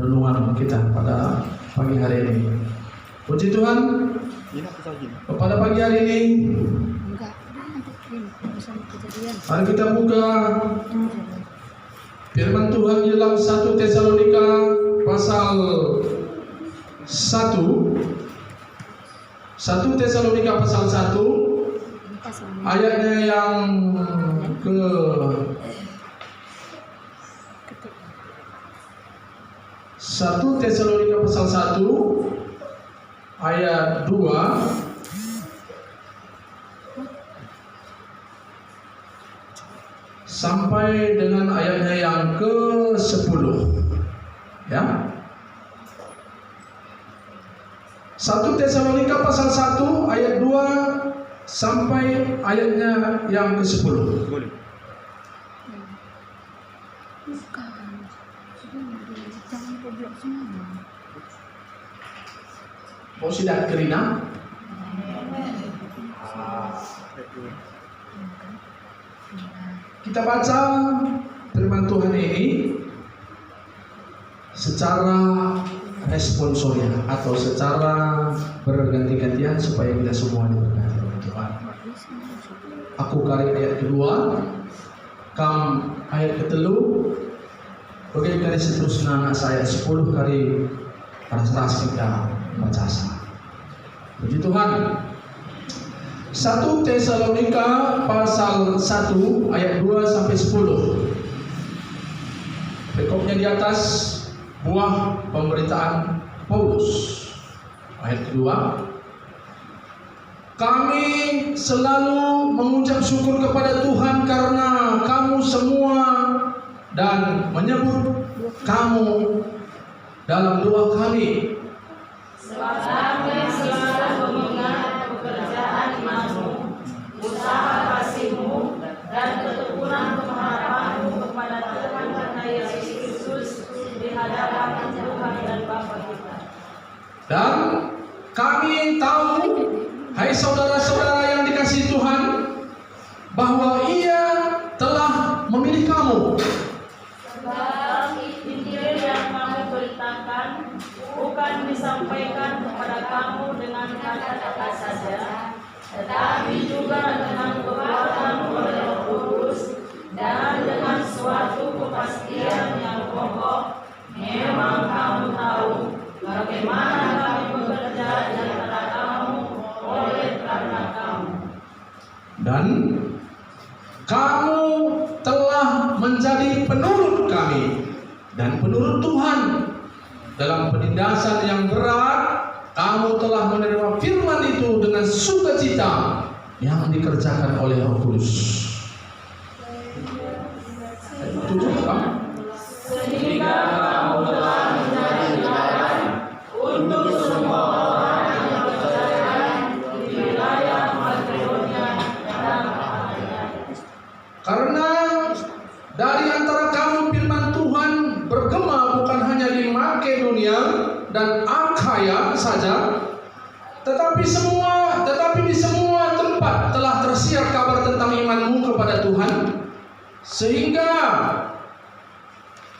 renungan kita pada pagi hari ini. Puji Tuhan, pada pagi hari ini mari kita buka firman Tuhan di dalam 1 Tesalonika pasal 1. 1 Tesalonika pasal 1 ayatnya yang ke 1 Tesalonika pasal 1 ayat 2 sampai dengan ayatnya yang ke 10. Ya. 1 Tesalonika pasal 1 ayat 2 sampai ayatnya yang ke 10. Boleh. Oh, tidak kerina? Kita baca firman Tuhan ini secara responsorial atau secara berganti-gantian supaya kita semua diberkati oleh Tuhan. Aku kari ayat kedua, kam ayat ketelu, bagaimana kali seterusnya anak saya 10 kali ras-ras kita baca. Puji Tuhan. 1 Tesalonika pasal 1 ayat 2 sampai 10. Pokoknya di atas buah pemberitaan Paulus. Ayat kedua, kami selalu mengucap syukur kepada Tuhan karena kamu semua dan menyebut kamu dalam doa kami. Kami selalu mengingat pekerjaan imanmu, usaha kasihmu, dan ketekunan pengharapanmu kepada Tuhan karena Yesus Kristus di hadapan Tuhan dan Bapa kita. Dan kami tahu, hai saudara-saudara yang dikasihi Tuhan, bahwa Ia telah memilih kamu. Sebab Injil yang kami beritakan bukan disampaikan kepada kamu dengan kata-kata saja, tetapi juga dengan kekuatan oleh Roh Kudus dan dengan suatu kepastian yang kokoh. Memang kamu tahu bagaimana kami bekerja di antara kamu oleh karena kamu. Dan kamu telah menjadi penurut kami dan penurut Tuhan. Dalam penindasan yang berat, kamu telah menerima firman itu dengan sukacita yang dikerjakan oleh Roh Kudus. Sehingga kamu telah menjadi teladan untuk semua orang yang percaya di wilayah Makedonia dan Achaia. Karena dari antara kamu firman Tuhan bergema bukan hanya di Makedonia dan Achaia saja, tetapi di semua tempat telah tersiar kabar tentang imanmu kepada Tuhan, sehingga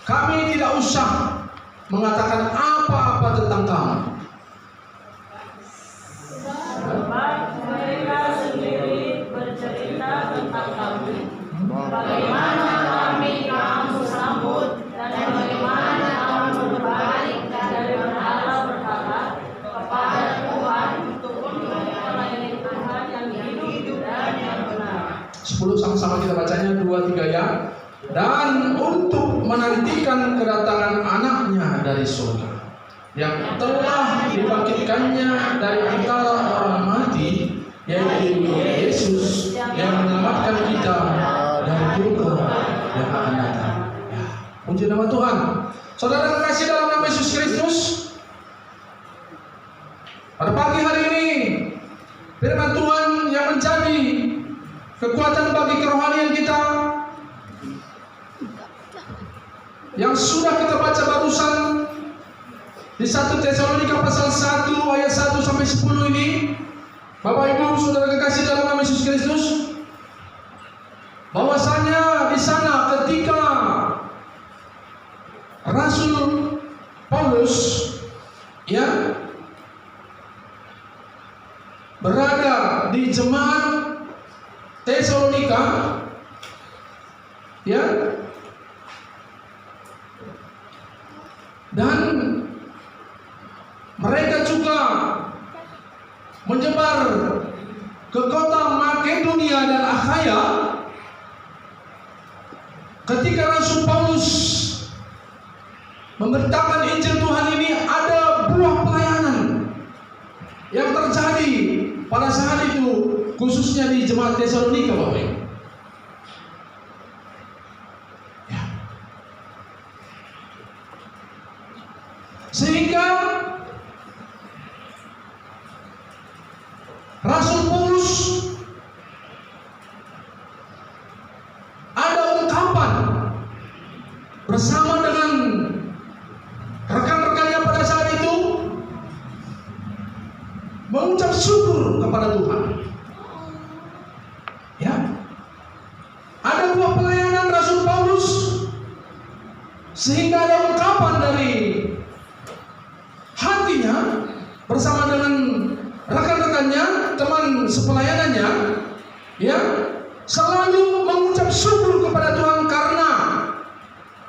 kami tidak usah mengatakan apa-apa tentang kamu. Sebab mereka sendiri bercerita tentang kami, bagaimana kamu sambut dan bagaimana kamu berbalik dari berhala kepada Tuhan untuk melayani Tuhan yang hidup dan yang benar. 10 sama-sama kita bacanya 2-3 ya. Dan untuk menantikan kedatangan anaknya dari surga, yang telah dibangkitkannya dari antara orang mati, yaitu Yesus yang menyelamatkan kita dari durga yang akan datang. Ya, puji nama Tuhan. Saudara kasih dalam nama Yesus Kristus, pada pagi hari ini firman Tuhan yang menjadi kekuatan bagi kerohanian kita, yang sudah kita baca barusan di 1 Tesalonika pasal 1 ayat 1 sampai 10 ini, Bapak Ibu Saudara kekasih dalam nama Yesus Kristus, bahwasanya di sana ketika Rasul Paulus ya berada di jemaat Tesalonika ya, dan mereka juga menyebar ke kota Makedonia dan Akhaya. Ketika Rasul Paulus memberitakan Injil Tuhan ini, ada buah pelayanan yang terjadi pada saat itu, khususnya di jemaat Tesalonika, Bapak Ibu. Ya. Sehingga Rasul Paulus ada ungkapan bersama dengan rekan-rekannya pada saat itu, mengucap syukur kepada Tuhan. Ya, ada buah pelayanan Rasul Paulus, sehingga ada ungkapan dari hatinya bersama dengan rekan-rekannya, teman sepelayanannya, ya, selalu mengucap syukur kepada Tuhan karena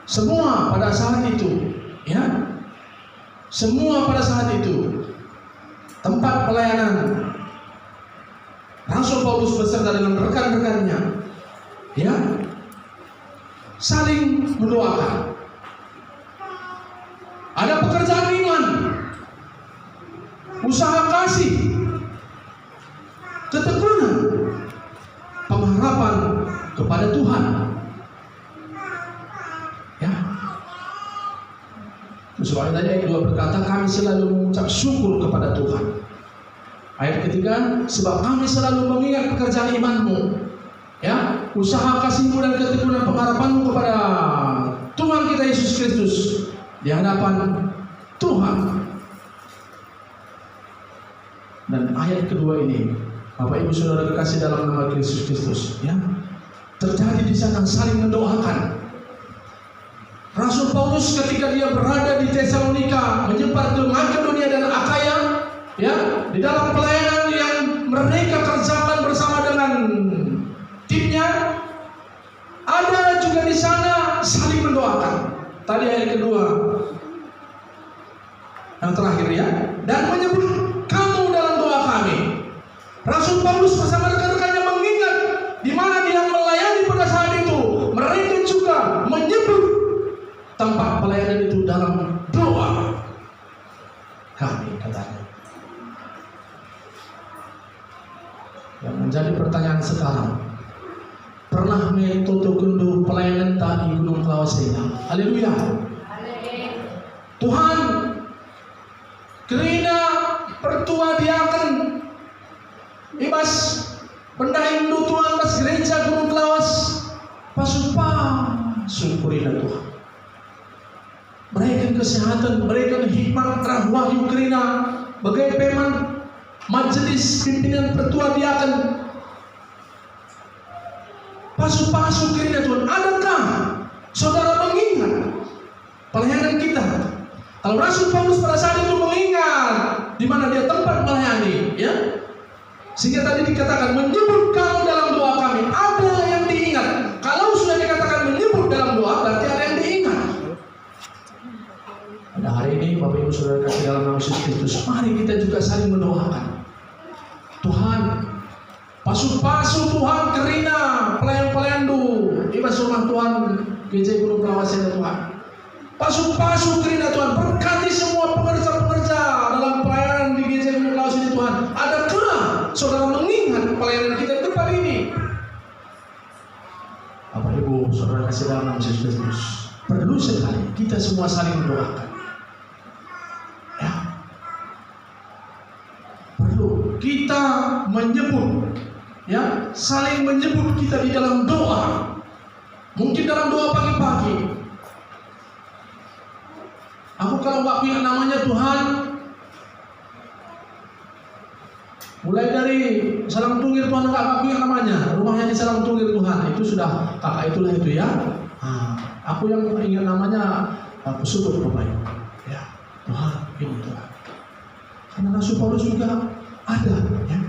semua pada saat itu, ya, semua pada saat itu tempat pelayanan Rasul Paulus beserta dengan rekan-rekannya, ya, saling mendoakan. Ada pekerjaan iman, usaha kasih, ketekunan, pengharapan kepada Tuhan. Ya. Soalnya tadi ayat 2 berkata, kami selalu mengucap syukur kepada Tuhan. Ayat ketiga, sebab kami selalu mengingat pekerjaan imanmu, ya, usaha kasihmu dan ketekunan pengharapanmu kepada Tuhan kita Yesus Kristus di hadapan Tuhan. Dan ayat kedua ini, Bapak Ibu Saudara kekasih dalam nama Yesus Kristus, ya, terjadi di sana saling mendoakan. Rasul Paulus ketika dia berada di Tesalonika menyebar ke Makedonia dan Akhaya, ya, di dalam pelayanan yang mereka kerjakan bersama dengan timnya, ada juga di sana saling mendoakan. Tadi ayat kedua, yang terakhir, ya, dan menyebut kamu dalam doa kami. Rasul Paulus bersama rekan-rekannya mengingat di mana dia melayani pada saat itu. Mereka juga menyebut tempat pelayanan itu dalam doa kami, katanya. Yang menjadi pertanyaan sekarang, pernah metode gundu pelayanan tadi Gunung Klawasena? Haleluya. Tuhan, kerina pertua diakan ibas pendahindu Tuhan pas gereja Gunung Klawas pasupa syukurina Tuhan. Berikan kesehatan, berikan hikmat terang wahyu kerina bagai peman majelis pimpinan pertua diakan pasu-pasu kerina Tuhan. Adakah saudara mengingat pelayanan kita? Kalau Rasul Paulus pada saat itu mengingat di mana dia tempat melayani, ya, sehingga tadi dikatakan menyebut kamu dalam doa kami, ada yang diingat. Kalau sudah dikatakan menyebut dalam doa, berarti ada yang diingat. Pada hari ini Bapak Ibu Saudara kasih dalam nama Yesus Kristus, mari kita juga saling mendoakan. Tuhan, pasu-pasu Tuhan kerina pelayan-pelayan du ibas rumah Tuhan GJ Gunung Klawasena Tuhan. Pasu-pasu kerina Tuhan, berkati semua pengerja-pengerja dalam pelayanan di GJ Gunung Klawasena Tuhan. Adakah saudara mengingat pelayanan kita di depan ini? Bapak Ibu Saudara kasih dalam nama Yesus Kristus, perlu sekali kita semua saling mendoakan. Ya, perlu kita menyebut, ya, saling menyebut kita di dalam doa. Mungkin dalam doa pagi-pagi, aku kalau nggak punya namanya Tuhan, mulai dari Salang Tungir Tuhan nggak punya namanya, rumahnya di Salang Tungir Tuhan, itu sudah kakak itulah itu, ya. Aku yang ingat namanya aku sebut Bapak Ibu, ya. Karena Rasul Paulus juga ada, ya,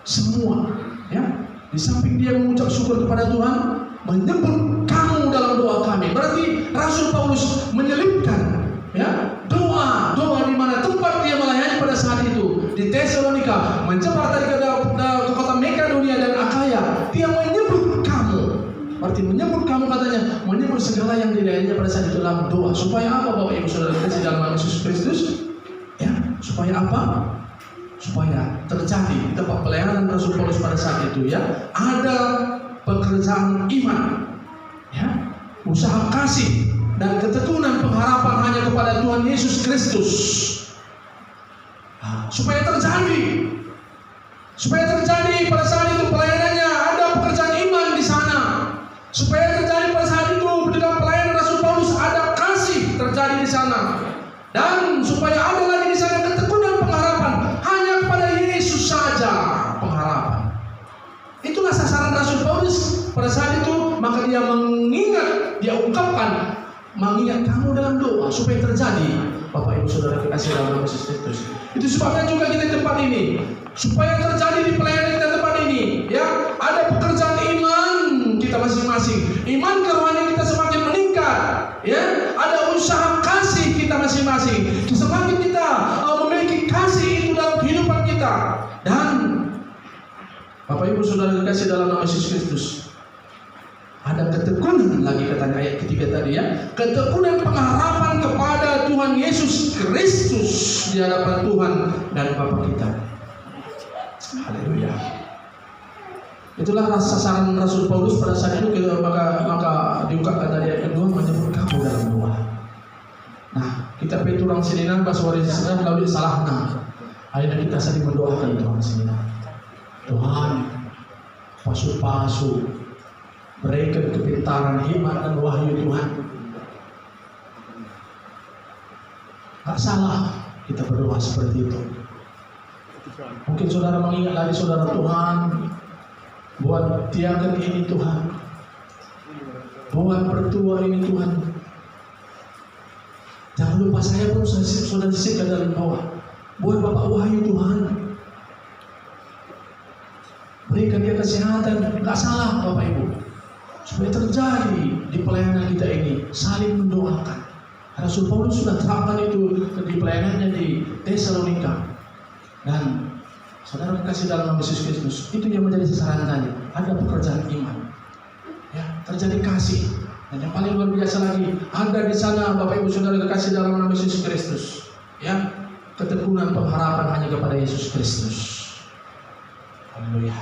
semua, ya. Di samping dia mengucap syukur kepada Tuhan, menyebut kamu dalam doa kami. Berarti Rasul Paulus menyelipkan, ya, doa di mana tempat dia melayani pada saat itu di Tesalonika, menyebar dari ke kota Makedonia dan Akaya. Dia menyebut kamu. Berarti menyebut kamu katanya, menyebut segala yang dilayaninya pada saat itu dalam doa. Supaya apa, Bapak Ibu Saudara kasih dalam nama Yesus Kristus? Ya, supaya apa? Supaya terjadi di tempat pelayanan Rasul Paulus pada saat itu, ya, ada pekerjaan iman, ya, usaha kasih dan ketekunan pengharapan hanya kepada Tuhan Yesus Kristus. Supaya terjadi pada saat itu pelayanannya, ada pekerjaan iman di sana. Supaya terjadi pada saat itu di dalam pelayanan Rasul Paulus ada kasih terjadi di sana, dan supaya ada lagi di sana ketekunan pengharapan hanya kepada Yesus saja pengharapan. Itulah sasaran Rasul Paulus pada saat itu. Maka dia mengingat, dia ungkapkan, mengingat kamu dalam doa supaya terjadi. Bapak Ibu Saudara kekasih dalam nama Yesus Kristus. Itu sebabnya juga kita di tempat ini, supaya terjadi di pelayanan kita tempat ini, ya, ada pekerjaan iman kita masing-masing, iman kerohanian kita semakin meningkat, ya, ada usaha kasih kita masing-masing, semakin kita memiliki kasih itu dalam kehidupan kita. Dan Bapak Ibu Saudara kekasih dalam nama Yesus Kristus, ada ketekunan lagi katanya ayat ketiga tadi, ya, ketekunan pengharapan kepada Tuhan Yesus Kristus di hadapan Tuhan dan Bapa kita. Haleluya. Itulah sasaran Rasul Paulus pada saat itu. Maka diungkapkan tadi ayat kedua, menyebut kamu dalam doa. Nah, kita peturang sinina baswari sinina lalu salahna. Akhirnya kita saling mendoakan Tuhan sinina. Tuhan, pasu-pasu, berikan kepintaran, hikmat dan wahyu Tuhan. Tak salah kita berdoa seperti itu. Mungkin saudara mengingat lagi, saudara, Tuhan, buat tiaga ini Tuhan, buat pertua ini Tuhan. Jangan lupa saya pun saudara sisipkan dalam doa. Buat Bapak Wahyu Tuhan, berikan dia kesehatan. Tak salah Bapak Ibu. Supaya terjadi di pelayanan kita ini, saling mendoakan. Rasul Paulus sudah terapkan itu di pelayanannya di Tesalonika. Dan saudara kasih dalam nama Yesus Kristus, itu yang menjadi sasaran tadi. Ada pekerjaan iman, ya, terjadi kasih. Dan yang paling luar biasa lagi, ada di sana Bapak Ibu Saudara kasih dalam nama Yesus Kristus, ya, ketekunan pengharapan hanya kepada Yesus Kristus. Haleluya.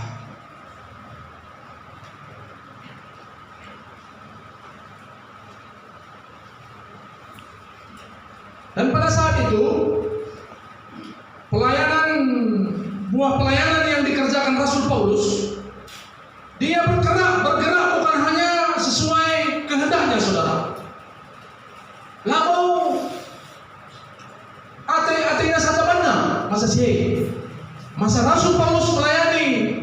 Dan pada saat itu buah pelayanan yang dikerjakan Rasul Paulus, dia bergerak bukan hanya sesuai kehendaknya, saudara. Lalu artinya saja benar masa Rasul Paulus melayani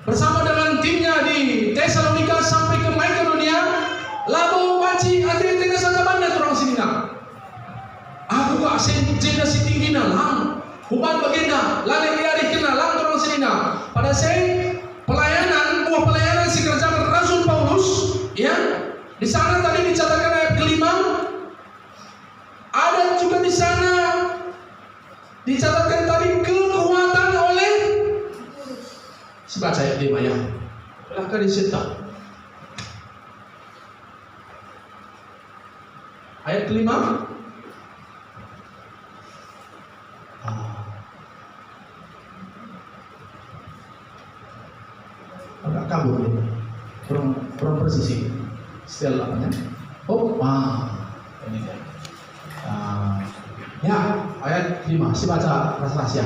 bersama dengan timnya di Tesalonika sampai ke Makedonia, lalu baci artinya saja benar orang sini nak. Aku kak senjata si tinggi lang, huban bagenda, lalu dia dikena lang terus sini nak. Pada saat buah pelayanan si kerjakan Rasul Paulus, ya, di sana tadi dicatatkan ayat kelima, ada juga di sana dicatatkan tadi kekuatan oleh. Sebaca ayat 5 ya, silahkan dicetak. Ayat kelima. Agak kabur ini, kurang presisi. Setel apanya? Ini dia. Ya, ayat 5. Si baca rahasia.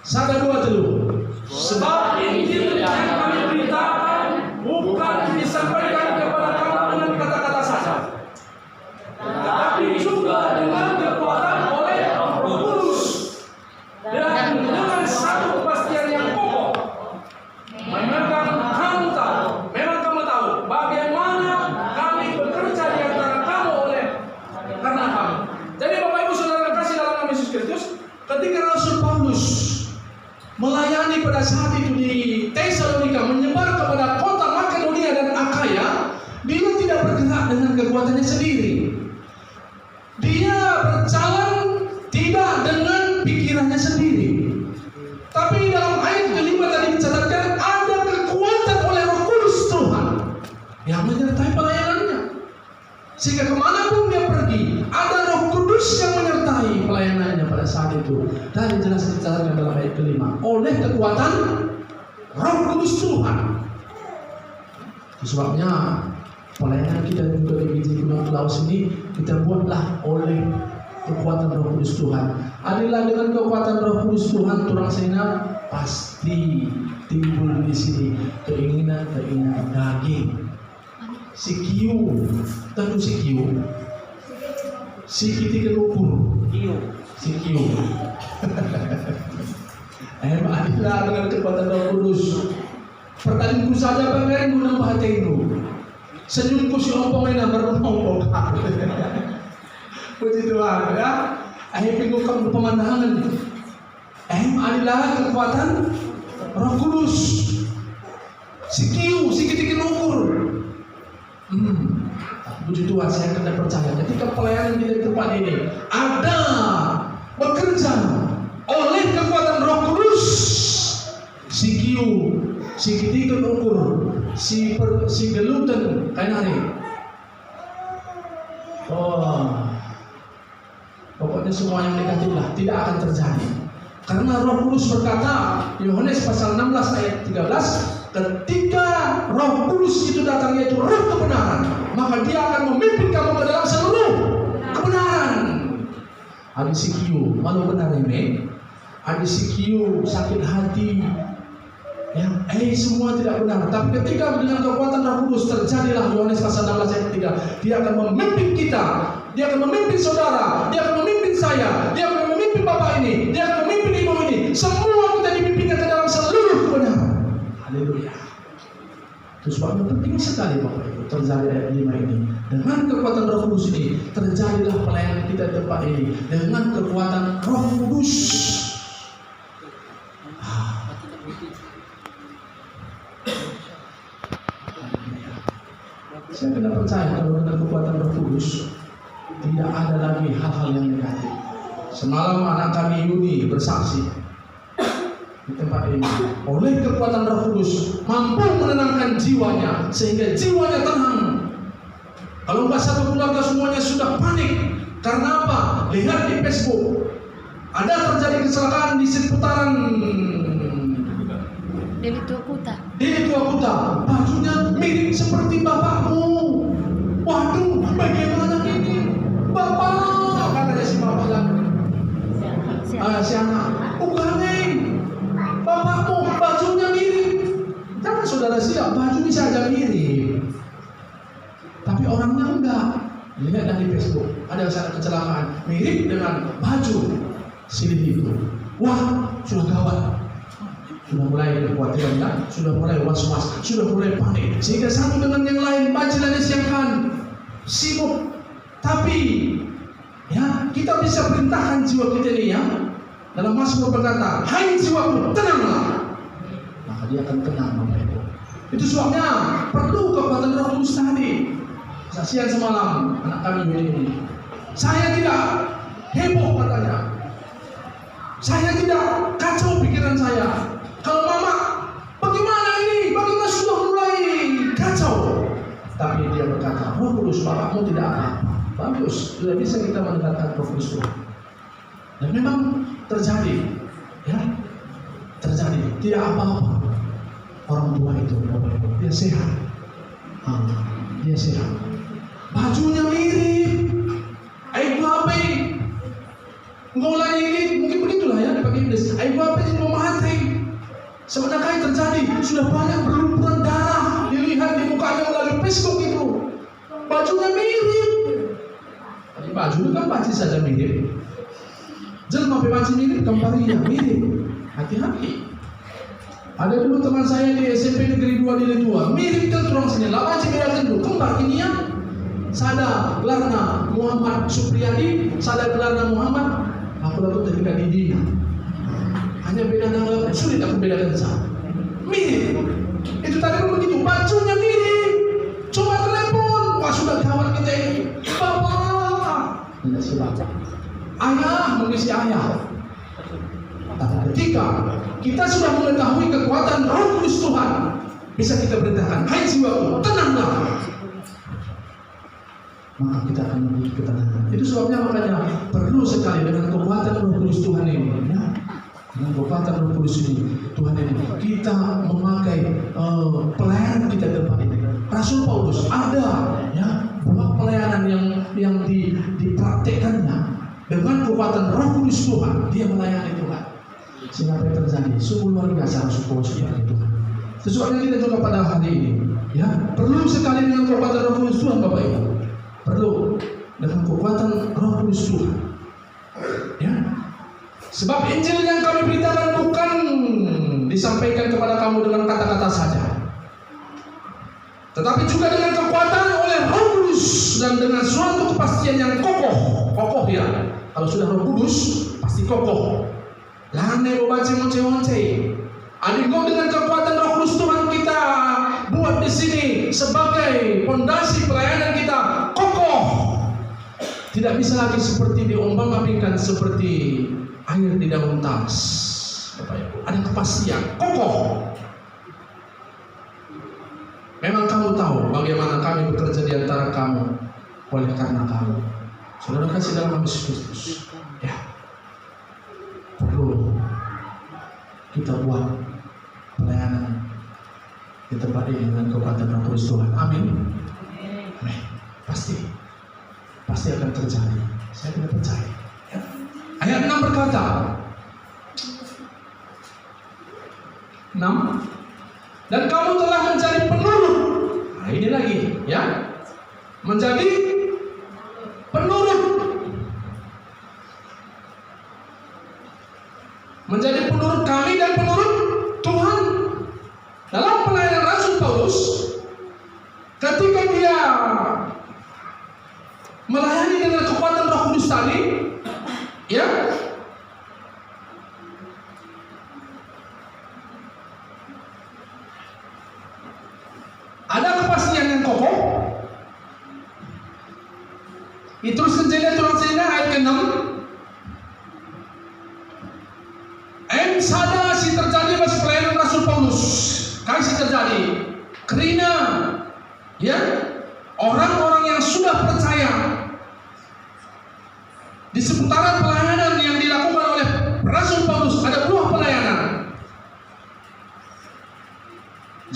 1, 2, 3. Sebab Injil yang kami beritakan bukan disampaikan kepada kamu dengan kata-kata saja, tetapi juga dengan kekuatan oleh Roh Kudus dan dengan satu kepastian yang kokoh. Memang kamu tahu bagaimana kami bekerja di antara kamu karena kamu. Jadi Bapak Ibu Saudara kasih dalam nama Yesus Kristus, ketika Rasul terjadi pada saat itu di Tesalonika menyebar kepada kota Makedonia dan Akaya, dia tidak bergerak dengan kekuatannya sendiri. Dia berjalan tidak dengan pikirannya sendiri. Tapi dalam ayat kelima tadi dicatatkan ada kekuatan oleh Roh Kudus Tuhan yang menyertai pelayanannya. Sehingga kemanapun dia pergi, ada Roh Kudus yang menyertai pelayanannya pada saat itu. Dan jelas dicatatkan dalam ayat kelima, oleh kekuatan Roh Kudus Tuhan. Itu sebabnya pelayanan kita juga di Gereja Gunung Klaus ini kita buatlah oleh kekuatan Roh Kudus Tuhan. Adalah dengan kekuatan Roh Kudus Tuhan, turang sena pasti timbul di sini keinginan daging. Sikiu, tentu sikiu. Sikiti kelukur. Sikiu. Adalah dengan kekuatan Roh Kudus. Pertanyaanku saja bagaimana guna bahateinu. Senyumku si ompongnya bernompok. Puji Tuhan, ya. Ayo pinggulkan pemandangan. Adalah kekuatan Roh Kudus. Sikiu, sikiti kelukur. Puji Tuhan, saya kena percaya ketika pelayanan kita di tempat ini ada bekerja oleh kekuatan Roh Kudus. Sikiu, sikiti kelukur, si gelutan kainari. Pokoknya semua yang negatif lah tidak akan terjadi. Karena Roh Kudus berkata, Yohanes pasal 16 ayat 13, ketika Roh Kudus itu datang, yaitu Roh kebenaran, maka dia akan memimpin kamu ke dalam seluruh kebenaran. Ada sikiu, malu benar ini. Ada sikiu, sakit hati. Ya, semua tidak benar. Tapi ketika dengan kekuatan Roh Kudus terjadilah Yohanes pasal 16 ayat 3, dia akan memimpin kita. Dia akan memimpin saudara, dia akan memimpin saya, dia akan memimpin bapak ini, dia akan memimpin ibu ini. Semua kita dipimpinkan ke dalam seluruh kebenaran. Haleluya. Itu sebabnya penting sekali Bapak Ibu terjadi ayat 5 ini. Dengan kekuatan Roh Kudus ini terjadilah pelayanan kita di tempat ini dengan kekuatan Roh Kudus. Saya tidak percaya kalau dengan kekuatan Roh Kudus tidak ada lagi hal-hal yang negatif. Semalam anak kami Yuni bersaksi di tempat ini, oleh kekuatan Roh Kudus mampu menenangkan jiwanya sehingga jiwanya tenang. Kalau enggak satu keluarga semuanya sudah panik. Karena apa? Lihat di Facebook ada terjadi kecelakaan di seputaran Deli Tua Kuta. Bajunya mirip seperti bapakmu. Waduh, bagaimana ini? Bapak, katanya si bapak lagi. Si anak, bukan bapakmu, bajunya mirip. Jangan saudara siap, baju bisa aja mirip, tapi orangnya enggak. Lihat dari Facebook, ada satu kecelakaan mirip dengan baju sini itu. Wah, sudah gawat. Sudah mulai kekhawatiran, kan? Sudah mulai was-was, sudah mulai panik. Sehingga satu dengan yang lain bajilannya siapkan, sibuk. Tapi ya, kita bisa perintahkan jiwa kita ini ya. Dalam Mazmur berkata, hai jiwaku, tenanglah. Maka dia akan tenang Bapak Ibu. Itu sebabnya perlu kekuatan Roh Kudus tadi. Saksian semalam anak kami ini. Saya tidak heboh katanya. Saya tidak kacau pikiran saya. Kalau mama, bagaimana ini? Bagaimana sudah mulai kacau? Tapi dia berkata, Roh Kudus, bapakmu tidak apa-apa. Bagus, sudah bisa kita mendekatkan Roh Kudus Tuhan. Dan memang terjadi, ya, terjadi. Tidak apa-apa. Orang tua itu, dia sehat. Dia sehat. Bajunya mirip. Ayo apa? Ngolanya ini mungkin begitulah ya dipakai Iblis. Ayo apa ini mau mati? Sebenarnya yang terjadi sudah banyak berlumuran darah dilihat di mukanya melalui Facebook itu. Bajunya mirip. Jadi baju itu kan pasti saja mirip. Jelma baju mirip, kembalinya mirip. Hati-hati. Ada dulu teman saya di SMP Negeri 2 di Letua, mirip kan turang sini. Lama aja beda dulu. Kembar ini ya. Sada gelarna Muhammad Supriyadi, sada gelarna Muhammad. Aku lalu ketika di Dina. Hanya beda tanggal, sulit aku bedakan sama. Mirip. Itu tadi pun begitu, bajunya mirip. Coba telepon, wah sudah kawan kita ini. Bapak, tidak sebab. Ayah mengisi ayah. Tapi ketika kita sudah mengetahui kekuatan Roh Kudus Tuhan, bisa kita beritakan, hai jiwaku, tenanglah. Maka kita akan memiliki ketenangan. Itu sebabnya makanya perlu sekali dengan kekuatan Roh Kudus Tuhan ini, ya. Dengan kekuatan Roh Kudus ini, Tuhan ini, kita memakai pelayanan kita tempat ini. Rasul Paulus ada, ya, buat pelayanan yang dipraktekkannya dengan kekuatan Roh Kudus Tuhan, dia melayani Tuhan. Sehingga apa yang terjadi? Sungguh luar biasa Rasul Paulus melayani Tuhan. Sesuatu kita juga pada hari ini, ya, perlu sekali dengan kekuatan Roh Kudus Tuhan, Bapak Ibu. Perlu dengan kekuatan Roh Kudus Tuhan, ya. Sebab Injil yang kami beritakan bukan disampaikan kepada kamu dengan kata-kata saja, tetapi juga dengan kekuatan oleh Roh Kudus dan dengan suatu kepastian yang kokoh, ya. Kalau sudah Roh Kudus pasti kokoh. Lane baca monce-monce. Adikku, dengan kekuatan Roh Kudus Tuhan kita buat di sini sebagai fondasi pelayanan kita kokoh. Tidak bisa lagi seperti diombang-ambingkan seperti air di daun tas. Bapak Ibu, ada kepastian, kokoh. Memang kamu tahu bagaimana kami bekerja di antara kamu oleh karena kamu. Saudara kasih dalam nama Yesus Kristus. Ya. Perlu kita buat pelayanan di tempat ini dengan kekuatan Roh Kudus Tuhan. Amin. Amin. Pasti akan terjadi. Saya tidak percaya. Ya. Ayat 6 berkata, 6, dan kamu telah menjadi penurut. Nah ini lagi, ya, menjadi penurut. Menjadi penurut kami dan penurut Tuhan. Dalam pelayanan Rasul Paulus, ketika dia melayani dengan kekuatan Roh Kudus tadi, ya, ada kepastian yang kokoh. Diteruskan saja turun sini ayat ke-6. Sada si terjadi pas pelayanan Rasul Paulus, kasih terjadi karena, ya, orang-orang yang sudah percaya di seputaran pelayanan yang dilakukan oleh Rasul Paulus. Ada buah pelayanan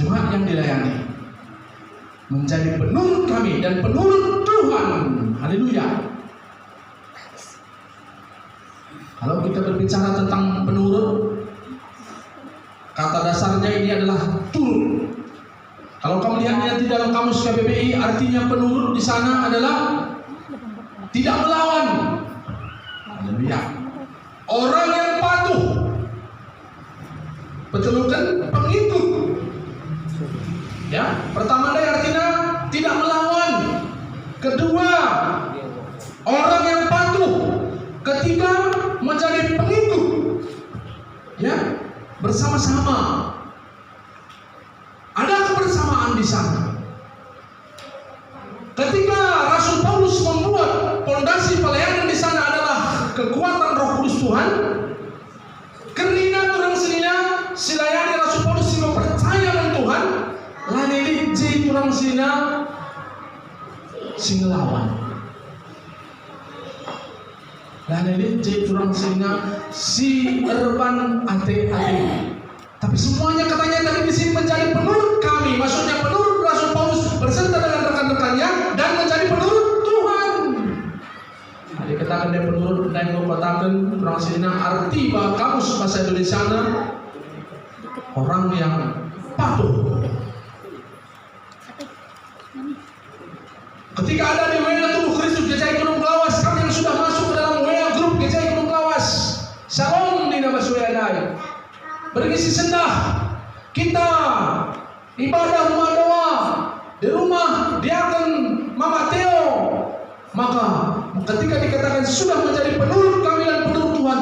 jemaat yang dilayani menjadi penurut kami dan penurut Tuhan. Haleluya. Kalau kita berbicara tentang penurut, kata dasarnya ini adalah turut. Kalau kamu lihatnya di dalam kamus KBBI, artinya penurut di sana adalah tidak melawan. Haleluya. Orang yang patuh. Betul kan? Pengikut. Ya, pertama dia artinya tidak melawan. Kedua, orang yang patuh. Ketiga, menjadi pengikut, ya, bersama-sama. Ada kebersamaan di sana. Ketika Rasul Paulus membuat fondasi pelayanan di sana adalah kekuatan Roh Kudus Tuhan. Karena turang sinina silayani Rasul Paulus sing percaya dengan Tuhan, lanili ji turang sina sing lawan. Dan ini jadi turang sehingga si Erban ate-ate. Tapi semuanya katanya tadi di sini menjadi penurut kami. Maksudnya penurut Rasul Paulus beserta dengan rekan-rekannya dan menjadi penurut Tuhan. Jadi katakan dia penurut dan mengatakan turang sehingga arti bahwa kamus bahasa Indonesia orang yang patuh. Ketika ada di WA Tubuh Kristus GCI Gunung Lawas, kami yang sudah masuk ke dalam WA grup GCI Gunung Lawas, Shalom di nama Suyanai, berisi sendah, kita ibadah rumah doa di rumah diaken Mama Theo. Maka ketika dikatakan sudah menjadi penurut kami dan penurut Tuhan,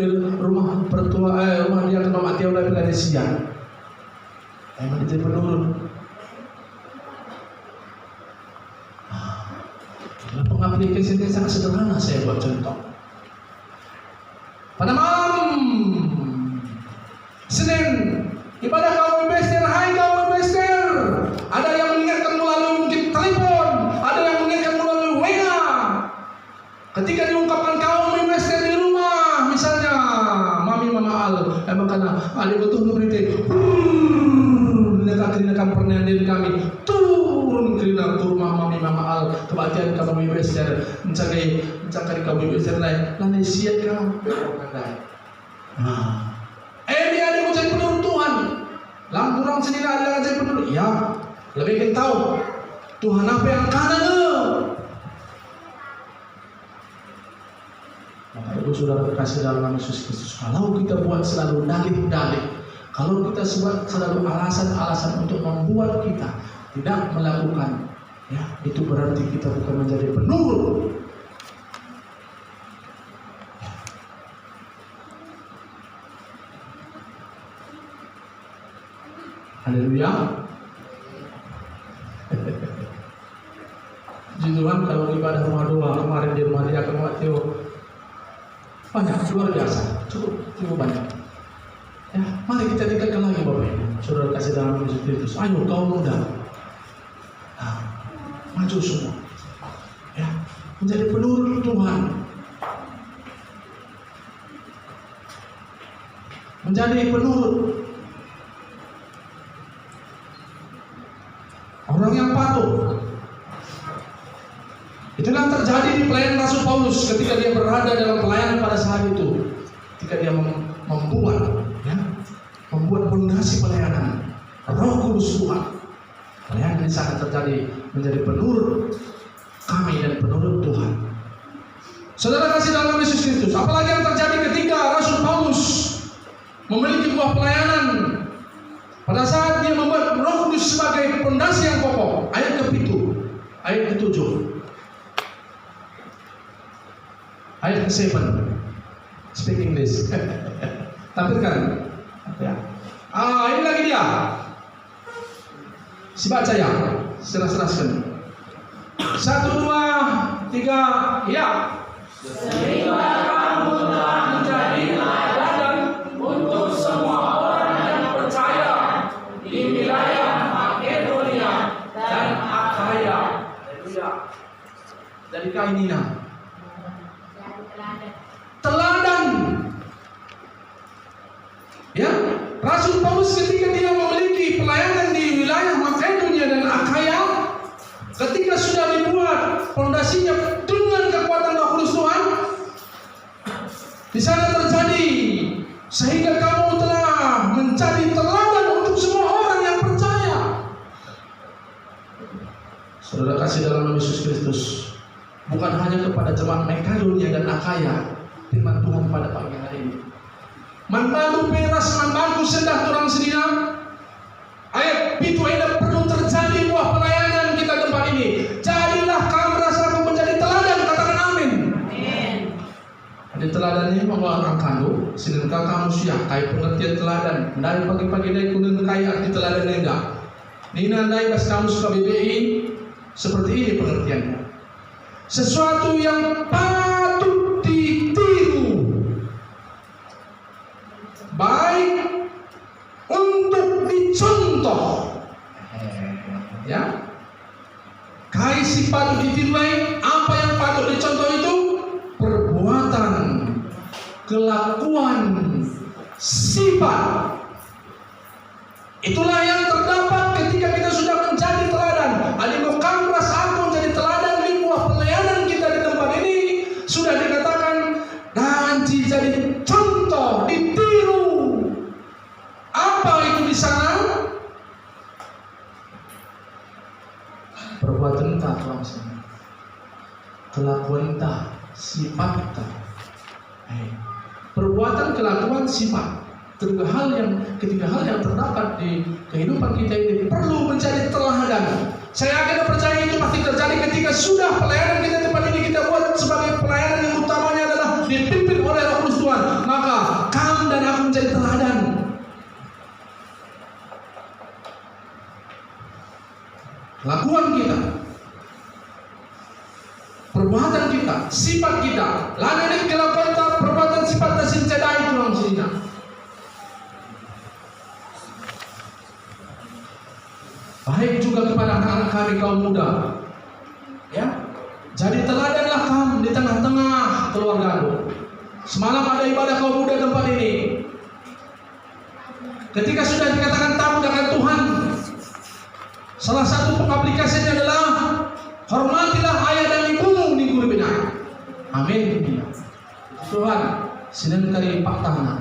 rumah rumah dia ke Mama Tia udah Philadelphia. Emang itu penurun. Pengaplikasiannya sangat sederhana, saya buat contoh. Pada malam Senin, ibadah kaum Bester, hai kaum Bester. Ada yang mengingatkan melalui mungkin telepon, ada yang mengingatkan melalui WA. Ketika diungkapkan kaum Bester di rumah, misalnya Mami Mama Al, makanya ada betul berita. Kerinakan pernyanyian kami turun kerina ke rumah Mami Mama Al kebatian kami Bester mencari kami Bester lain lanai siap kau berkandai. Dia ada mencari penurut Tuhan. Lampurang sendiri ada mencari penurut. Ya, lebih kita tahu Tuhan apa yang kanan. Maka ibu saudara kasih dalam nama Yesus Kristus. Kalau kita buat selalu dalih-dalih, kalau kita buat selalu alasan-alasan untuk membuat kita tidak melakukan, ya itu berarti kita bukan menjadi penurut. Haleluya. Puji Tuhan, kalau ibadah rumah doa kemarin di rumah dia Tio banyak, luar biasa, cukup banyak. Ya, mari kita tingkatkan lagi Bapak Ibu. Saudara kasih dalam Yesus Kristus. Ayo kaum muda, maju semua. Ya, menjadi penurut Tuhan. Menjadi penurut. Orang yang patuh. Itulah yang terjadi di pelayanan Rasul Paulus ketika dia berada dalam pelayanan pada saat itu. Ketika dia membuat fondasi pelayanan Roh Kudus Tuhan. Pelayanan ini sangat terjadi menjadi penurut kami dan penurut Tuhan. Saudara kasih dalam Yesus Kristus, apalagi yang terjadi ketika Rasul Paulus memiliki buah pelayanan pada saat dia membuat Roh Kudus sebagai fondasi yang kokoh. Ayat ke-7, ayat ke-7, speak English. Tampilkan. Ya. Ini lagi dia. Si baca ya, serah-serahkan. 1, 2, 3, ya. Sehingga kamu telah menjadi teladan untuk semua orang yang percaya di wilayah Makedonia dan Akhaya. Dari kainina. Teladan. Ya, Rasul Paulus ketika dia memiliki pelayanan di wilayah Makedonia dan Akhaya, ketika sudah dibuat fondasinya dengan kekuatan Roh Kudus Tuhan, di sana terjadi sehingga kamu telah menjadi teladan untuk semua orang yang percaya. Saudara kasih dalam nama Yesus Kristus, bukan hanya kepada jemaat Makedonia dan Akhaya, firman Tuhan pada pagi hari ini. Manbantu peras, manbantu sendah turang sedina. Ayat itu tidak perlu terjadi buah pelayanan kita tempat ini. Jadilah kamu rasaku menjadi teladan, katakan amin. Amin. Ada teladan ini membawa orang kandu, sehingga kamu siap kai pengertian teladan. Dari pagi-pagi dari kuning kai arti teladan enggak. Nina nai pas kamu suka BBI seperti ini pengertiannya. Sesuatu yang patut ditiru, baik untuk dicontoh. Ya, kai si patut ditiru, apa yang patut dicontoh itu perbuatan, kelakuan, sifat. Itulah yang terdapat ketika kita sudah menjadi teladan. Alimau kamras aku menjadi teladan di buah pelayanan kita di tempat ini sudah dikatakan dan jadi contoh, ditiru. Apa itu di sana? Perbuatan tak langsung, kelakuan tak, sifat tak. Perbuatan, kelakuan, sifat. Ketiga hal yang terdapat di kehidupan kita ini perlu menjadi teladan. Saya akan percaya itu pasti terjadi ketika sudah pelayanan kita tempat ini kita buat sebagai pelayanan yang utamanya adalah dipimpin oleh Roh Kudus Tuhan. Maka sifat kita. Lain kelakuan perbuatan sifat tasin cedai itu maksudnya. Baik juga kepada anak-anak kami kaum muda. Ya, jadi teladanlah kamu di tengah-tengah keluarga. Semalam ada ibadah kaum muda tempat ini. Ketika sudah dikatakan takut akan Tuhan, salah satu pengaplikasinya adalah hormatilah ayah dan ibumu di guru bina. Amin. Tuhan, sedang kali pak tanah.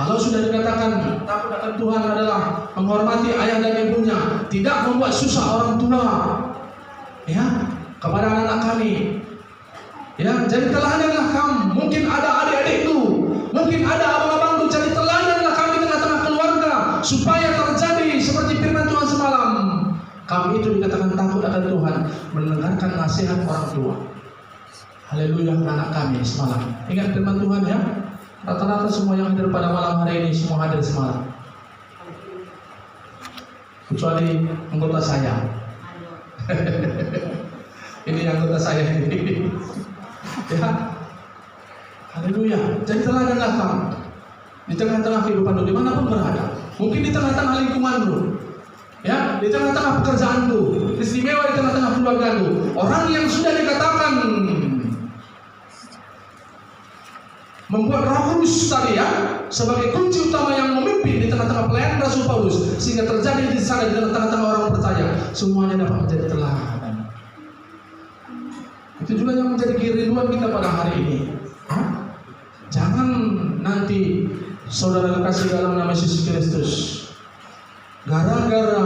Kalau sudah dikatakan takut akan Tuhan adalah menghormati ayah dan ibunya, tidak membuat susah orang tua, ya, kepada anak-anak kami. Ya, jadi teladanlah kamu. Mungkin ada adik-adikku, mungkin ada abang-abangku, jadi teladanlah kami di tengah-tengah keluarga supaya terjadi seperti firman Tuhan semalam. Kami itu dikatakan takut akan Tuhan, mendengarkan nasihat orang tua. Haleluya, anak kami semalam. Ingat firman Tuhan ya. Rata-rata semua yang hadir pada malam hari ini semua hadir semalam, kecuali anggota saya. Ini anggota saya ini. Ya, haleluya. Jadi teladanlah kamu di tengah-tengah kehidupan lu, dimanapun berada. Mungkin di tengah-tengah lingkungan lu, ya, di tengah-tengah pekerjaan lu, istimewa di tengah-tengah keluarga lu. Orang yang sudah dikatakan membuat Roh Kudus tadi ya sebagai kunci utama yang memimpin di tengah-tengah pelayanan Rasul Paulus, sehingga terjadi di sana di tengah-tengah orang percaya, semuanya dapat menjadi teladan. Itu juga yang menjadi kerinduan kita pada hari ini. Jangan nanti saudara kekasih dalam nama Yesus Kristus, gara-gara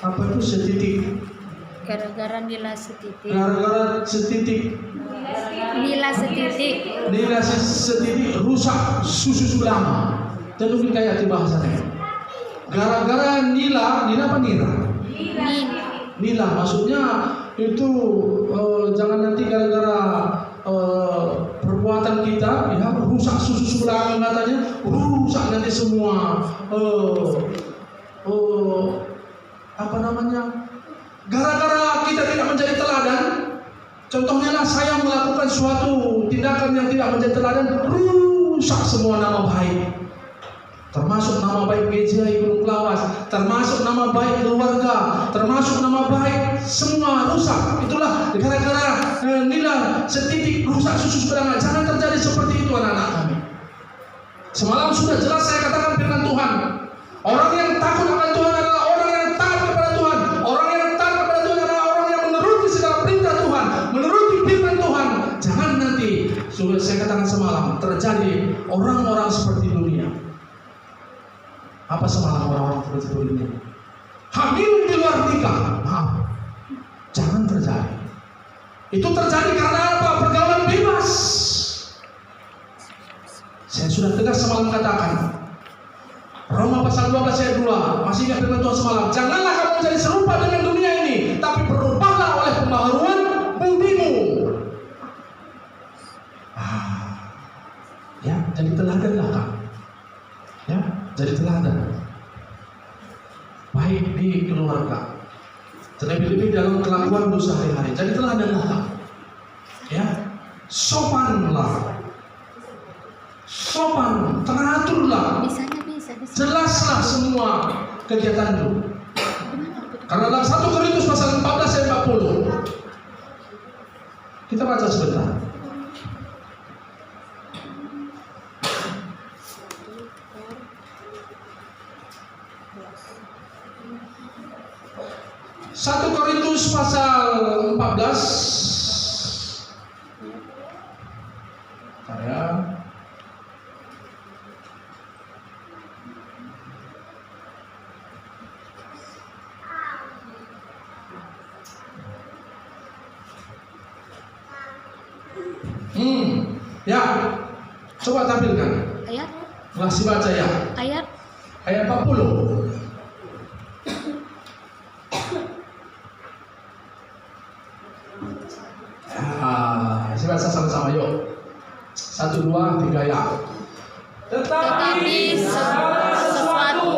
apa itu setitik, gara-gara nilai setitik, gara-gara setitik, nilai setitik rusak susu lama. Tentu kayak di bahasanya. Gara-gara nila apa nira? Nila maksudnya itu jangan nanti gara-gara perbuatan kita ya rusak susu belakang katanya, rusak nanti semua apa namanya, gara-gara kita tidak menjadi teladan. Contohnya lah saya melakukan suatu tindakan yang tidak menjadi teladan, rusak semua nama baik, termasuk nama baik GJI Gunung Lawas, termasuk nama baik keluarga, termasuk nama baik semua rusak. Itulah gara-gara nilai setitik rusak susu berangan. Jangan terjadi seperti itu anak-anak kami. Semalam sudah jelas saya katakan firman Tuhan. Orang yang takut akan Tuhan adalah orang yang taat kepada Tuhan. Orang yang taat kepada Tuhan adalah orang yang menuruti segala perintah Tuhan, menuruti firman Tuhan. Jangan nanti sudah saya katakan semalam terjadi orang-orang seperti dunia. Apa semalam orang-orang seperti dunia? Hamil di luar nikah. Maaf, jangan terjadi. Itu terjadi karena apa? Pergaulan bebas. Saya sudah tegas semalam katakan, Roma pasal 12 ayat 2, masih ingat firman Tuhan semalam, janganlah kamu menjadi serupa dengan dunia ini, tapi berubahlah oleh pembaharuan bumimu. Ya, jadi teladanlah kamu. Ya, jadi teladan. Baik di keluarga, terlebih-lebih dalam kelakuan dosa sehari-hari. Jadi teladanlah kamu. Ya, sopanlah. Sopan, teraturlah. Jelaslah semua kegiatan itu. Karena dalam 1 Korintus pasal 14 ayat 40. Kita baca sebentar. Satu Korintus pasal 14 saya ya, coba tampilkan. Ayat. Masih baca ya. Ayat 40. Saya baca sama-sama yuk. 1, 2, 3 ya. Tetapi segala sesuatu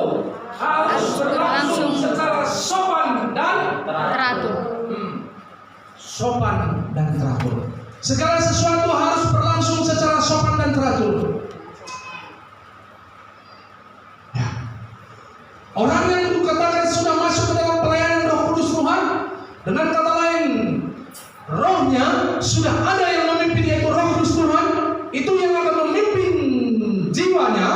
harus berlangsung secara sopan dan teratur. sopan dan teratur. Segala sesuatu harus berlangsung secara sopan dan teratur. Ya. Orang yang dikatakan sudah masuk ke dalam pelayanan Roh Kudus Tuhan, dengan kata lain, rohnya sudah ada yang memimpin, yaitu Roh Kudus Tuhan. Itu yang akan memimpin jiwanya,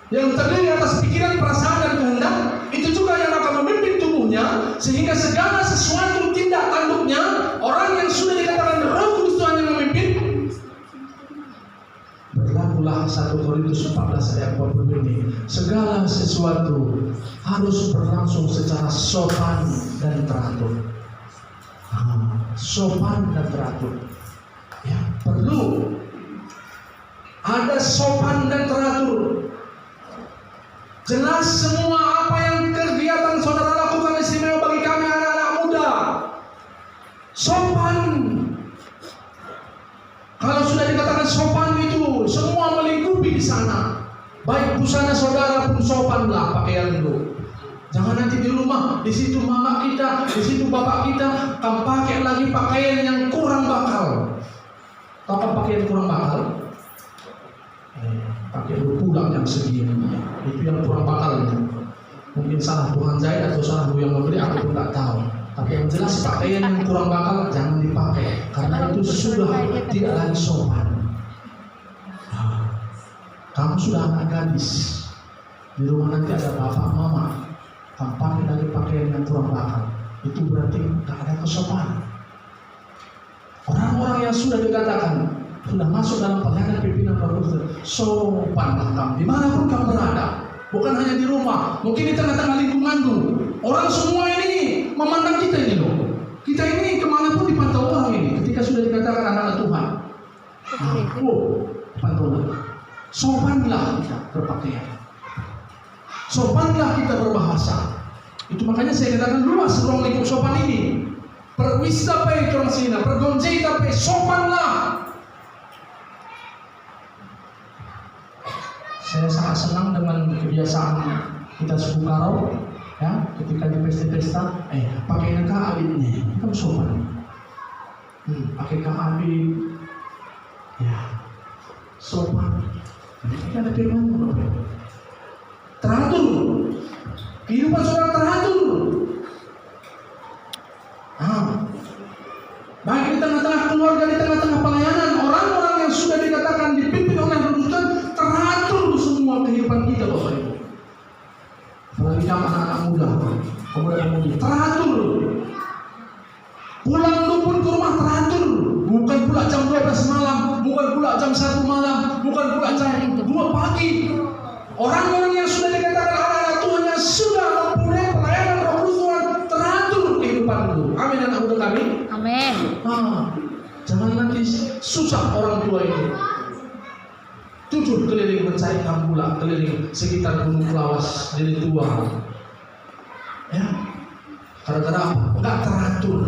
yang terdiri atas pikiran, perasaan, dan kehendak. Itu juga yang akan memimpin tubuhnya, sehingga segala sesuatu tindak tanduknya, orang yang sudah dikatakan Roh Kudus Tuhan yang memimpin. Berlakulah 1 Korintus 14 ayat 20 ini. Segala sesuatu harus berlangsung secara sopan dan teratur. Sopan dan teratur. Ya, perlu ada sopan dan teratur. Jelas semua apa yang kegiatan saudara lakukan istimewa bagi kami anak-anak muda. Sopan. Kalau sudah dikatakan sopan itu semua melingkupi di sana. Baik busana saudara pun sopanlah pakaian itu. Jangan nanti di rumah, di situ mama kita, di situ bapak kita, kamu pakai lagi pakaian yang kurang bakal. Tahu kan pakaian kurang bakal? Pakai pulang yang segini, itu yang kurang bakalnya. Mungkin salah Tuhan jahit atau salah yang memberi, aku pun tak tahu. Tapi yang jelas pakaian yang kurang bakal jangan dipakai, karena itu sudah tidak lagi sopan. Kamu sudah anak gadis, di rumah nanti ada bapak mama, kamu pakai lagi pakaian yang kurang bakal, itu berarti tak ada kesopanan. Orang-orang yang sudah dikatakan sudah masuk dalam pelayanan pimpinan Roh Kudus, sopanlah kamu dimanapun kamu berada, bukan hanya di rumah, mungkin di tengah-tengah lingkunganmu. Orang semua ini memandang kita ini loh. Kita ini kemanapun dipantau orang ini. Ketika sudah dikatakan anak Tuhan, pantaulah. Sopanlah kita berpakaian, sopanlah kita berbahasa. Itu makanya saya katakan luas ruang lingkup sopan ini. Perwisapai kermasina, pergonjei tapi sopanlah. Saya sangat senang dengan kebiasaan kita suku Karo, ya, ketika di pesta-pesta, pakai kabinnya, kan sopan. Pakai kabin, ya, sopan. Kita ada firman, teratur, kehidupan saudara teratur. Baik di tengah-tengah keluarga, di tengah-tengah pelayanan, orang-orang yang sudah dikatakan dipimpin oleh Roh Kudus teratur semua kehidupan kita, Bapak Ibu. Apalagi kamu anak-anak muda, pemuda-pemudi, teratur. Pulang pun ke rumah teratur, bukan pula jam 12 malam, bukan pula jam 1 malam, bukan pula jam 2 pagi. Orang-orang yang sudah dikatakan anak-anak Tuhan yang sudah mempunyai pelayanan Roh Kudus Tuhan teratur kehidupan itu. Amin anak muda kami. Amin. Jangan nanti susah orang tua ini. Jujur keliling mencari kambulah, keliling sekitar Gunung Lawas, jadi tua. Ya, gara-gara apa? Enggak teratur.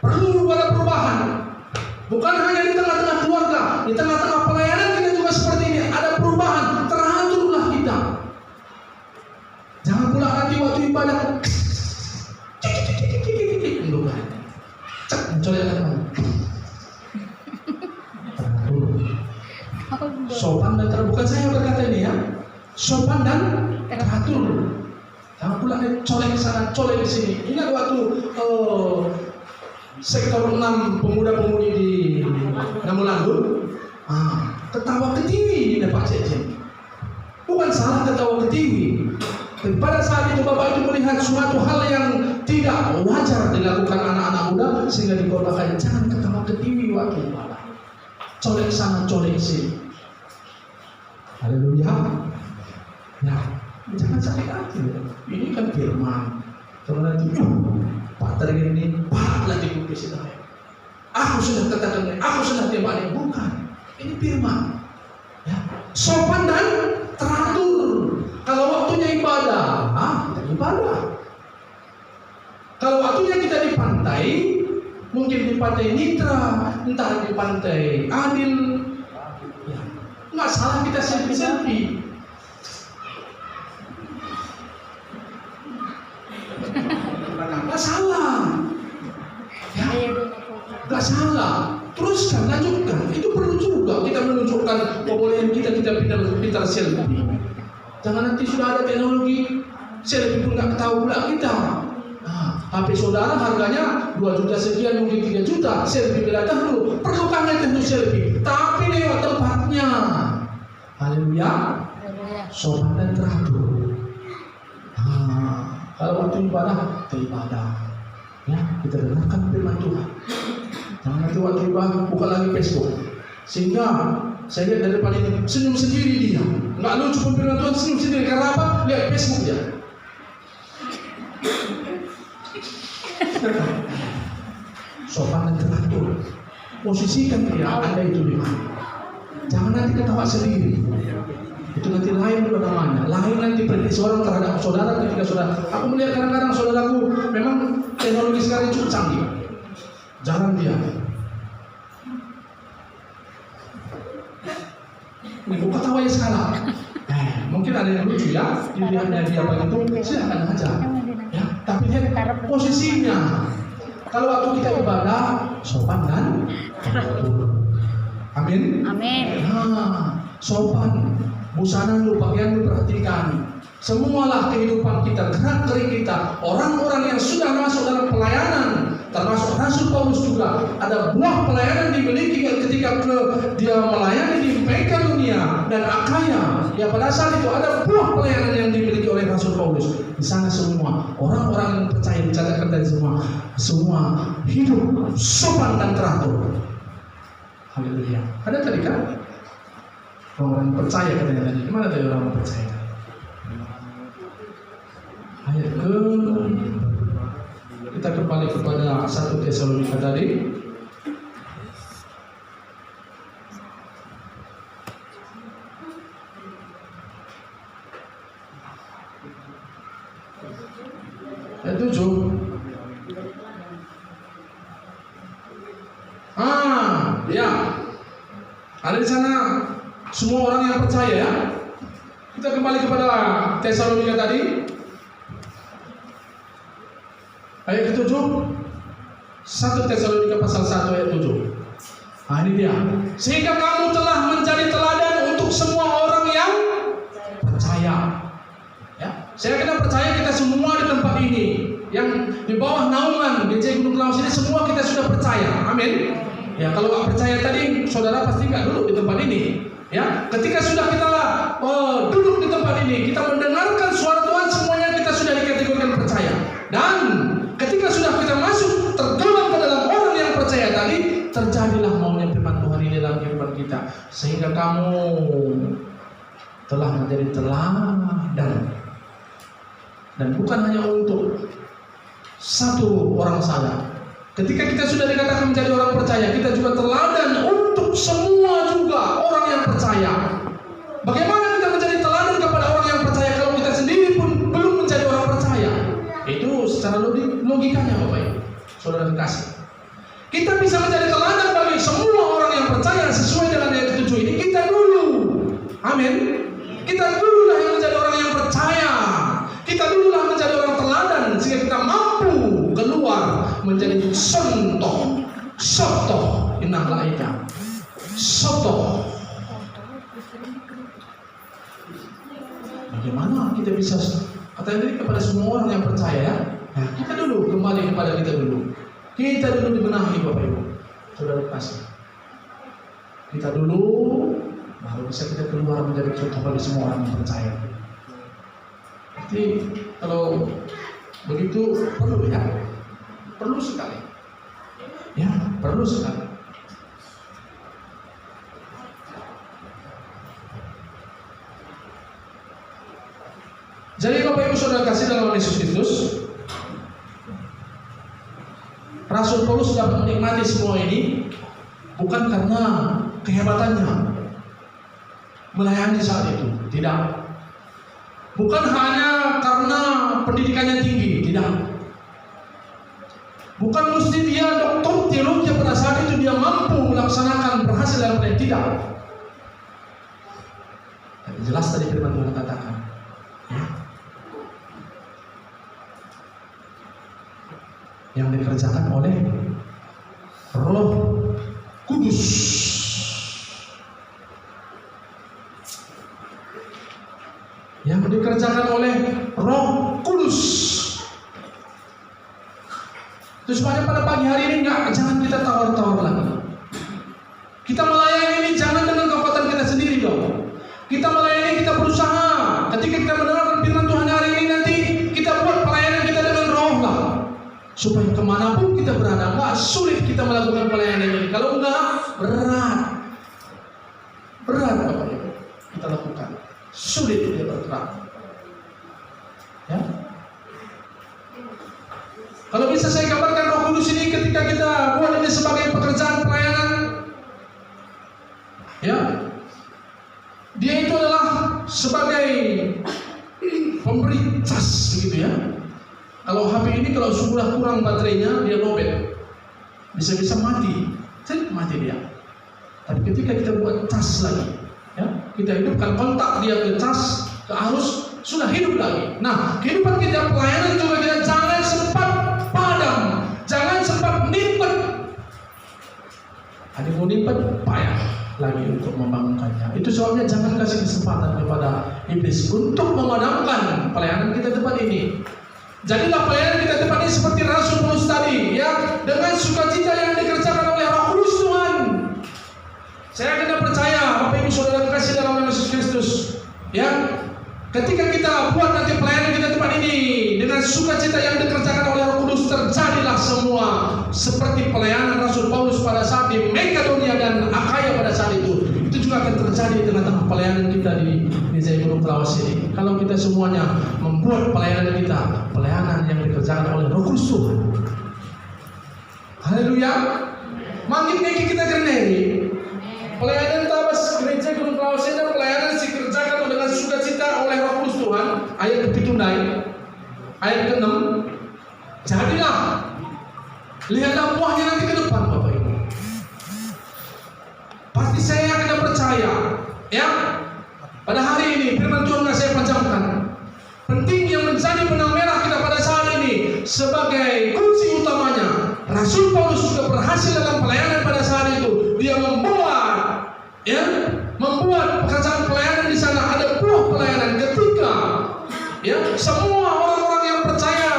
Perlu ada perubahan. Bukan hanya di tengah-tengah keluarga, di tengah-tengah pelayanan kita juga seperti ini. Ada perubahan, teraturlah kita. Jangan pula nanti waktu ibadah mencolekkan. Sopan dan teratur. Bukan saya berkata ini ya. Sopan dan teratur. Jangan pula colek sana, colek di sini. Ingat waktu sektor 6 pemuda-pemudi di Namulandur, ketawa ketiwi di Pak Cecen. Bukan salah ketawa ketiwi. Dan pada saat itu Bapak itu melihat suatu hal yang tidak wajar dilakukan anak-anak muda, sehingga dikatakan jangan ketawa ketiwi waktu ibadah. Colek sana, colek sini. Haleluya. Nah, jangan sakit hati. Ini kan firman. Kalau nanti Pak Tari ini patlah dikukis itu. Aku sudah katakan, aku sudah tembak. Bukan. Ini firman. Ya. Sopan dan teratur. Kalau waktunya ibadah, kita ibadah. Kalau waktunya kita di pantai, mungkin di pantai Nitra, entah di pantai Adil, ya, nggak salah kita selfie-selfie. Nggak salah. Ya, Gak salah. Teruskan, lanjutkan. Itu perlu juga kita menunjukkan kebolehan kita pintar selfie. Jangan nanti sudah ada teknologi selfie pun nggak tahu pula kita. HP saudara harganya 2 juta sekian, mungkin 3 juta. Selfie datang dulu. Perlukah itu selfie? Tapi lewat tempatnya. Haleluya. Sopan dan teratur. Kalau waktu ibadah, beribadah. Ya, kita dengarkan firman Tuhan. Jangan nanti waktu ibadah buka lagi Facebook. Sehingga saya lihat dari depan ini senyum sendiri dia. Nggak lucu pun firman Tuhan, senyum sendiri. Karena apa? Lihat Facebook dia. Sopan dan teratur. Posisikan dia, Anda itu di mana. Jangan nanti ketawa sendiri. Itu nanti lain juga namanya. Lain nanti prediksi orang terhadap saudara ketika saudara. Aku melihat kadang-kadang saudaraku memang teknologi sekarang cukup canggih. Jangan dia. Ibu ketawa ya sekarang. Mungkin ada yang lucu ya. Dilihatnya dia begitu, silakan aja. Ya, tapi lihat posisinya. Kalau waktu kita ibadah, sopan dan teratur. Amin. Amin. Sopan. Busana lu, pakaian lu perhatikan. Semualah kehidupan kita, gerak-gerik kita. Orang-orang yang sudah masuk dalam pelayanan, termasuk Rasul Paulus juga, ada buah pelayanan dimiliki ketika dia melayani di Makedonia dan Akaya. Ya pada saat itu ada buah pelayanan yang dimiliki oleh Rasul Paulus. Di sana semua orang-orang yang percaya, dicatatkan dari semua hidup sopan dan teratur. Haleluya. Ada tadi kan? Orang percaya katanya tadi. Gimana tadi orang percaya? Ayat kita kembali kepada 1 Tesalonika tadi. Ayat 7. Ya. Ada di sana semua orang yang percaya ya. Kita kembali kepada Tesalonika tadi. Ayat ke-7. 1 Tesalonika pasal 1 ayat 7. Ini dia. Sehingga kamu telah menjadi teladan untuk semua orang yang percaya. Ya. Saya kena percaya kita semua di tempat ini, yang di bawah naungan GC Gunung Klaus ini semua kita sudah percaya. Amin. Ya, kalau nggak percaya tadi, saudara pasti nggak duduk di tempat ini. Ya, ketika sudah kita duduk di tempat ini, kita mendengarkan suara Tuhan, semuanya kita sudah dikategorikan percaya. Dan ketika sudah kita masuk tergolong ke dalam orang yang percaya tadi, terjadilah maunya firman Tuhan ini dalam kehidupan kita, sehingga kamu telah menjadi teladan. Dan bukan hanya untuk satu orang saja. Ketika kita sudah dikatakan menjadi orang percaya, kita juga teladan untuk semua juga orang yang percaya. Bagaimana kita menjadi teladan kepada orang yang percaya kalau kita sendiri pun belum menjadi orang percaya? Itu secara logikanya Bapak Ibu, saudara kekasih. Kita bisa menjadi teladan bagi semua orang yang percaya sesuai dengan ayat 7 ini. Kita dulu, amin. Kita dululah yang menjadi orang yang percaya. Kita dululah menjadi orang teladan sehingga kita mampu keluar menjadi contoh, sotoh, inna laika, sotoh. Bagaimana kita bisa katakan ini kepada semua orang yang percaya ya? Nah, kita dulu kembali kepada kita dulu. Kita dulu dibenahi Bapak Ibu, saudara kasih. Kita dulu baru bisa kita keluar menjadi contoh bagi semua orang yang percaya. Jadi kalau begitu perlu ya, perlu sekali. Ya, perlu sekali. Jadi Bapak Ibu saudara kasih dalam Yesus Kristus, Rasul Paulus dapat menikmati semua ini bukan karena kehebatannya melayani saat itu, tidak. Bukan hanya karena pendidikannya tinggi, tidak. Bukan mesti dia doktor teologi pada saat itu dia mampu melaksanakan berhasil dalam pelayanan, tidak. Tapi jelas tadi firman Tuhan katakan, ya. Yang dikerjakan oleh Roh Kudus. Yang dikerjakan oleh Roh Kudus. Terus pada pagi hari ini jangan kita tawar-tawar lagi. Kita melayani ini jangan dengan kekuatan kita sendiri dong. Kita melayani, kita berusaha. Ketika kita mendengarkan firman Tuhan hari ini nanti kita buat pelayanan kita dengan roh lah. Supaya kemanapun kita berada, nggak sulit kita melakukan pelayanan ini. Kalau enggak, berat Bapak Ibu kita lakukan. Sulit dia bergerak. Ya. Kalau bisa saya gambarkan Roh Kudus ini ketika kita buat ini sebagai pekerjaan pelayanan, ya, dia itu adalah sebagai pemberi cas begitu ya. Kalau HP ini kalau sudah kurang baterainya dia lobet, bisa-bisa mati dia. Tapi ketika kita buat cas lagi, ya, kita hidupkan kontak dia ke cas, ke arus, sudah hidup lagi. Nah, kehidupan kita pelayanan juga kita jangan sempat padam, jangan sempat nimpet. Ada mau nimpet payah lagi untuk membangunkannya. Itu sebabnya jangan kasih kesempatan kepada iblis untuk memadamkan pelayanan kita tempat ini. Jadilah pelayanan kita tempat ini seperti Rasul Paulus tadi, ya, dengan sukacita yang dikerjakan oleh Roh Kudus Tuhan. Saya kena percaya, Bapak Ibu Saudara kasih dalam nama Yesus Kristus, ya. Ketika kita buat nanti pelayanan kita tempat ini dengan sukacita yang dikerjakan oleh Roh Kudus, terjadilah semua seperti pelayanan Rasul Paulus pada saat di Makedonia dan Akaya pada saat itu. Itu juga akan terjadi di tengah-tengah pelayanan kita di Zaitun Flowers ini. Kalau kita semuanya membuat pelayanan kita, pelayanan yang dikerjakan oleh Roh Kudus Tuhan. Haleluya. Makin naik kita kerneri. Pelayanan tabas gereja Gunung Flowers ini pelayanan dikerjakan dengan sukacita oleh Roh Kudus Tuhan. Ayat ke-7 ayat ke-6. Jadilah, lihatlah buahnya nanti ke depan Bapak Ibu. Pasti saya akan percaya, ya. Pada hari ini firman Tuhan yang saya panjangkan, penting yang menjadi benang merah kita pada saat ini sebagai kunci utamanya, Rasul Paulus juga berhasil dalam pelayanan pada saat itu. Dia membuat pekerjaan pelayanan di sana, ada buah pelayanan ketika, ya, semua orang-orang yang percaya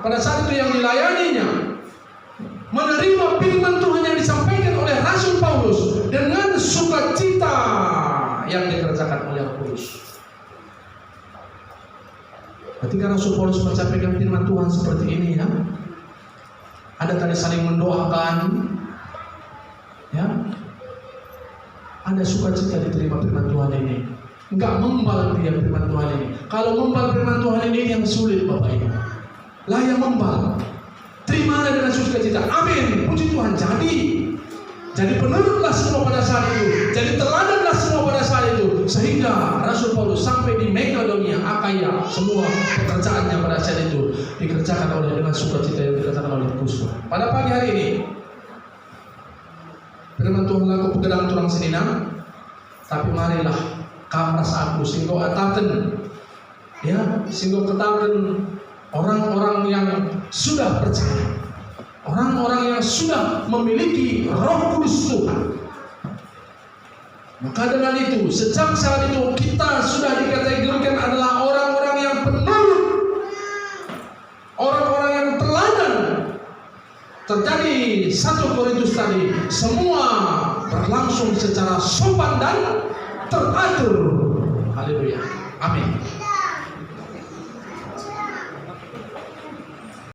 pada saat itu yang dilayaninya menerima firman Tuhan yang disampaikan oleh Rasul Paulus dengan sukacita yang dikerjakan oleh Roh Kudus. Ketika Rasul Paulus menyampaikan firman Tuhan seperti ini, ya, ada tadi saling mendoakan, ya, ada sukacita diterima firman Tuhan ini. Enggak membal dia firman Tuhan ini. Kalau membal firman Tuhan ini yang sulit Bapak Ibu. Lah yang membal, terimalah dengan sukacita. Amin. Puji Tuhan. Jadi penurutlah semua pada saat itu. Jadi teladanlah semua pada saat itu. Sehingga Rasul Paulus sampai di Makedonia, Akaya, semua pekerjaannya pada saat itu dikerjakan oleh dengan sukacita yang dikerjakan oleh Kristus. Pada pagi hari ini, firman Tuhan laku pegadang turang senina, tapi marilah kamras aku singgo ataten, ya, singgo ketaten orang-orang yang sudah percaya, orang-orang yang sudah memiliki Roh Kudus Tuhan. Maka dengan itu, sejak saat itu kita sudah dikategorikan adalah orang-orang yang penurut, orang-orang yang teladan. Terjadi 1 Korintus tadi, semua berlangsung secara sopan dan teratur. Haleluya. Amin.